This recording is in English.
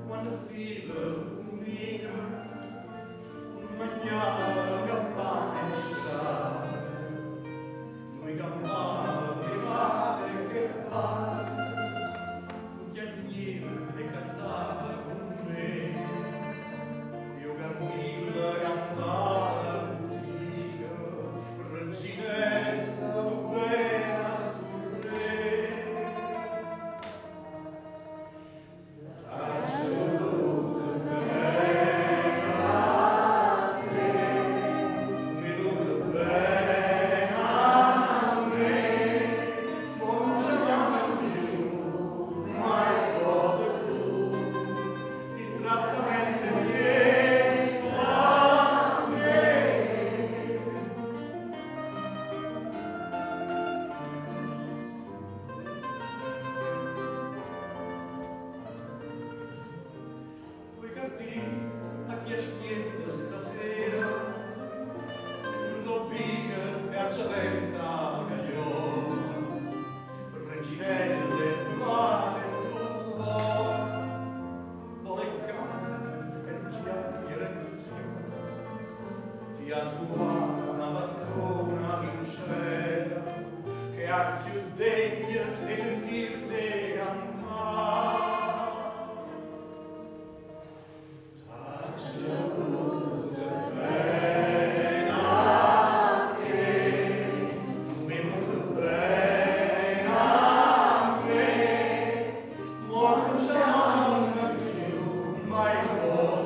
Quando stiva un'ina, un magnava campana in strada, noi campava che passa, chiagneva e cantava con me, io Carmilla cantava contigo, reginella, tu bella sul re. A chi aspetta stasera, lo biga e acciadenta caglione, reginelle, mare, tua, vole cane e chiacchiere ti ha trovato una patrona sincera che ha più degna di sentirti cantare. My Lord.